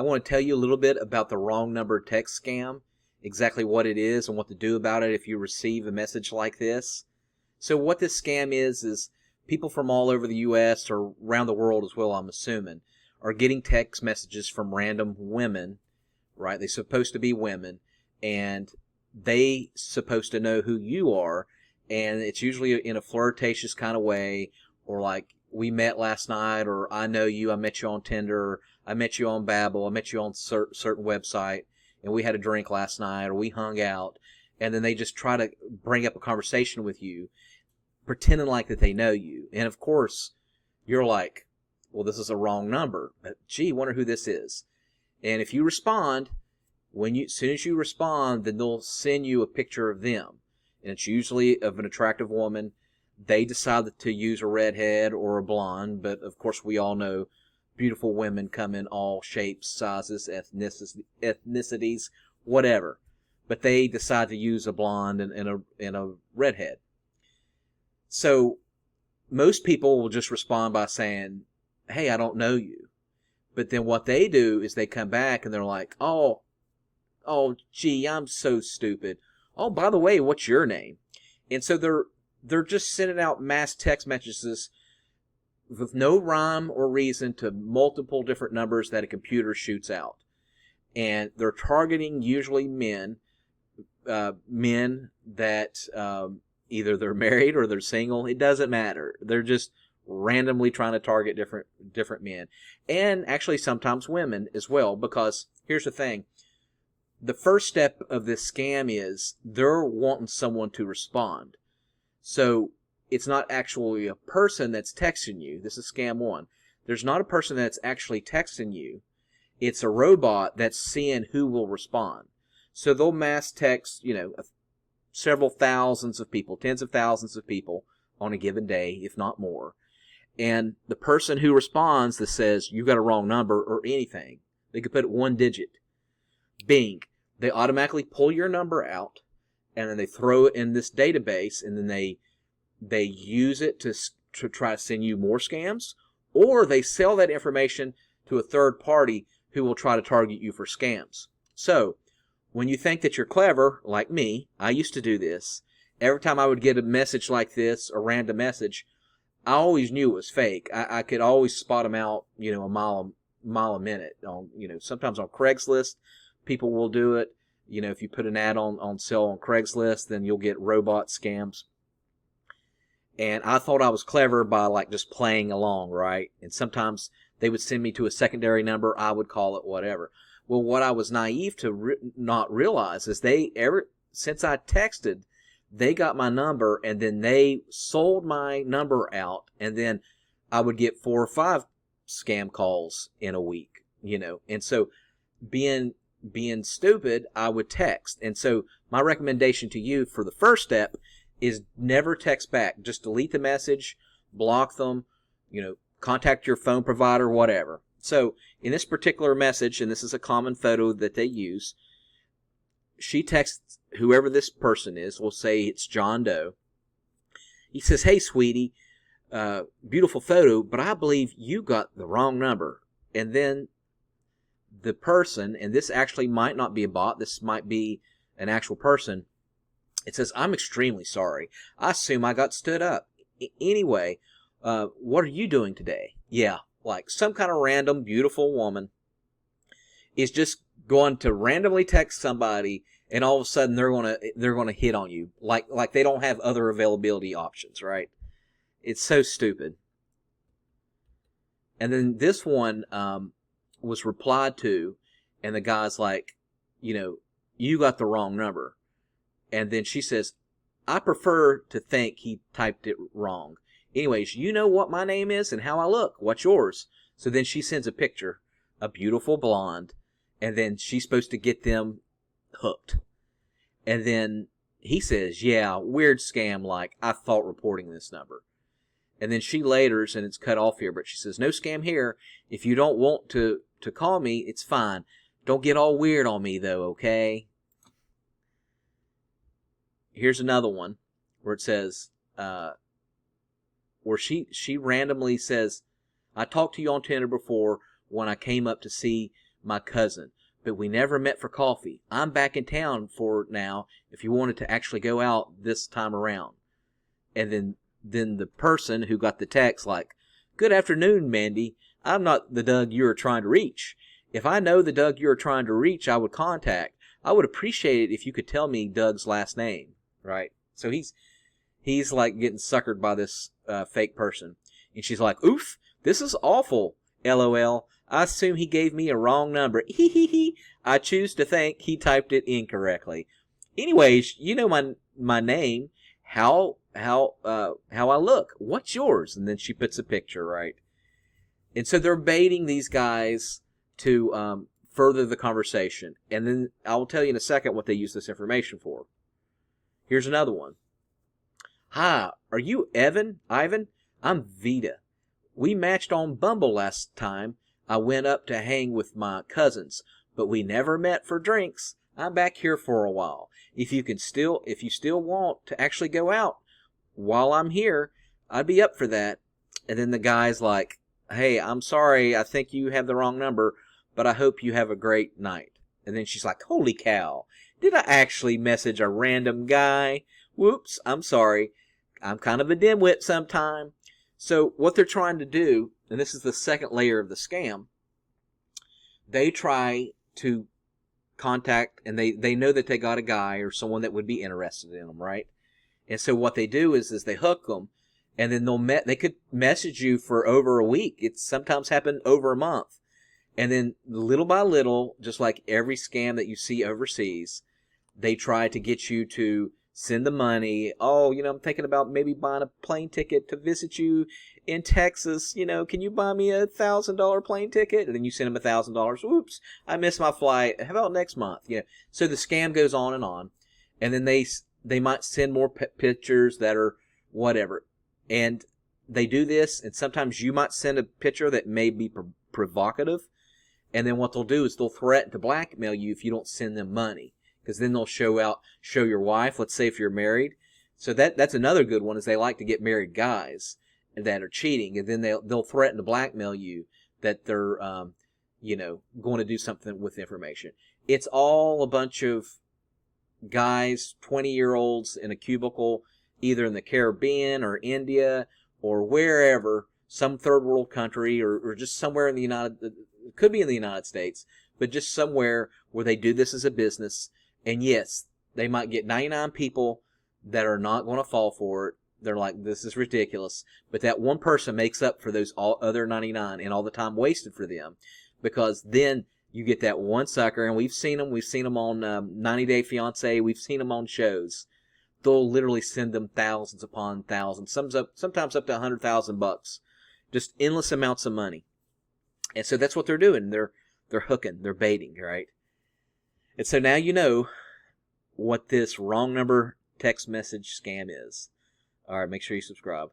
I want to tell you a little bit about the wrong number text scam, exactly what it is and what to do about it if you receive a message like this. So what this scam is people from all over the U.S. or around the world as well, I'm assuming, are getting text messages from random women, right? They're supposed to be women, and they supposed to know who you are, and it's usually in a flirtatious kind of way, or like, we met last night, or I know you, I met you on Tinder, or I met you on Babbel, I met you on certain website, and we had a drink last night, or we hung out, and then they just try to bring up a conversation with you, pretending like that they know you. And of course, you're like, well, this is a wrong number. But, gee, wonder who this is. And if you respond, as soon as you respond, then they'll send you a picture of them. And it's usually of an attractive woman. They decide to use a redhead or a blonde, but of course we all know beautiful women come in all shapes, sizes, ethnicities, whatever. But they decide to use a blonde and a redhead. So most people will just respond by saying, hey, I don't know you. But then what they do is they come back and they're like, oh, gee, I'm so stupid. Oh, by the way, what's your name? And so they're just sending out mass text messages with no rhyme or reason to multiple different numbers that a computer shoots out. And they're targeting usually men that either they're married or they're single. It doesn't matter. They're just randomly trying to target different men. And actually sometimes women as well, because here's the thing. The first step of this scam is they're wanting someone to respond. So it's not actually a person that's texting you. This is scam one. There's not a person that's actually texting you. It's a robot that's seeing who will respond. So they'll mass text, several thousands of people, tens of thousands of people on a given day, if not more. And the person who responds that says, you got a wrong number or anything, they could put one digit. Bing. They automatically pull your number out, and then they throw it in this database, and then they use it to try to send you more scams, or they sell that information to a third party who will try to target you for scams. So, when you think that you're clever, like me, I used to do this. Every time I would get a message like this, a random message, I always knew it was fake. I could always spot them out, a mile a minute. Sometimes on Craigslist, people will do it. If you put an ad on sale on Craigslist, then you'll get robot scams. And I thought I was clever by just playing along, right? And sometimes they would send me to a secondary number. I would call it whatever. Well, what I was naive to not realize is since I texted, they got my number, and then they sold my number out, and then I would get 4 or 5 scam calls in a week, And so being stupid, I would text. And so my recommendation to you for the first step is never text back. Just delete the message, block them, contact your phone provider, whatever. So in this particular message, and this is a common photo that they use, she texts whoever this person is. We'll say it's John Doe. He says, hey, sweetie, beautiful photo, but I believe you got the wrong number. And then the person, and this actually might not be a bot, this might be an actual person, it says, I'm extremely sorry. I assume I got stood up. Anyway, what are you doing today? Yeah, some kind of random, beautiful woman is just going to randomly text somebody, and all of a sudden they're gonna hit on you, like they don't have other availability options, right? It's so stupid. And then this one was replied to, and the guy's like, you got the wrong number. And then she says, I prefer to think he typed it wrong. Anyways, you know what my name is and how I look. What's yours? So then she sends a picture, a beautiful blonde, and then she's supposed to get them hooked. And then he says, yeah, weird scam, I thought reporting this number. And then she laters, and it's cut off here, but she says, no scam here. If you don't want to call me, it's fine. Don't get all weird on me, though, okay? Here's another one where it says, where she randomly says, I talked to you on Tinder before when I came up to see my cousin, but we never met for coffee. I'm back in town for now if you wanted to actually go out this time around. And then the person who got the text like, good afternoon, Mandy. I'm not the Doug you are trying to reach. If I know the Doug you are trying to reach, I would contact. I would appreciate it if you could tell me Doug's last name, right? So he's like getting suckered by this fake person. And she's like, oof, this is awful, LOL. I assume he gave me a wrong number. Hee hee hee. I choose to think he typed it incorrectly. Anyways, you know my name. How I look. What's yours? And then she puts a picture, right? And so they're baiting these guys to further the conversation. And then I'll tell you in a second what they use this information for. Here's another one. Hi, are you Ivan? I'm Vita. We matched on Bumble last time I went up to hang with my cousins, but we never met for drinks. I'm back here for a while. If you still want to actually go out while I'm here, I'd be up for that. And then the guy's like, hey, I'm sorry, I think you have the wrong number, but I hope you have a great night. And then she's like, holy cow, did I actually message a random guy? Whoops, I'm sorry. I'm kind of a dimwit sometime. So what they're trying to do, and this is the second layer of the scam, they try to contact, and they know that they got a guy or someone that would be interested in them, right? And so what they do is they hook them, and then they could message you for over a week. It's sometimes happened over a month. And then little by little, just like every scam that you see overseas, they try to get you to send the money. Oh, I'm thinking about maybe buying a plane ticket to visit you in Texas. Can you buy me $1,000 plane ticket? And then you send them $1,000. Oops, I missed my flight. How about next month? So the scam goes on. And then they might send more pictures that are whatever. And they do this, and sometimes you might send a picture that may be provocative. And then what they'll do is they'll threaten to blackmail you if you don't send them money. Because then they'll show your wife, let's say if you're married. So that's another good one, is they like to get married guys that are cheating. And then they'll threaten to blackmail you that they're, going to do something with the information. It's all a bunch of guys, 20-year-olds in a cubicle, either in the Caribbean or India or wherever, some third world country or just somewhere in it could be in the United States, but just somewhere where they do this as a business. And yes, they might get 99 people that are not going to fall for it. They're like, this is ridiculous. But that one person makes up for those other 99 and all the time wasted for them. Because then you get that one sucker, and we've seen them. We've seen them on 90 Day Fiancé. We've seen them on shows. They'll literally send them thousands upon thousands, sometimes up to $100,000. Just endless amounts of money. And so that's what they're doing. They're hooking. They're baiting, right? And so now you know what this wrong number text message scam is. All right, make sure you subscribe.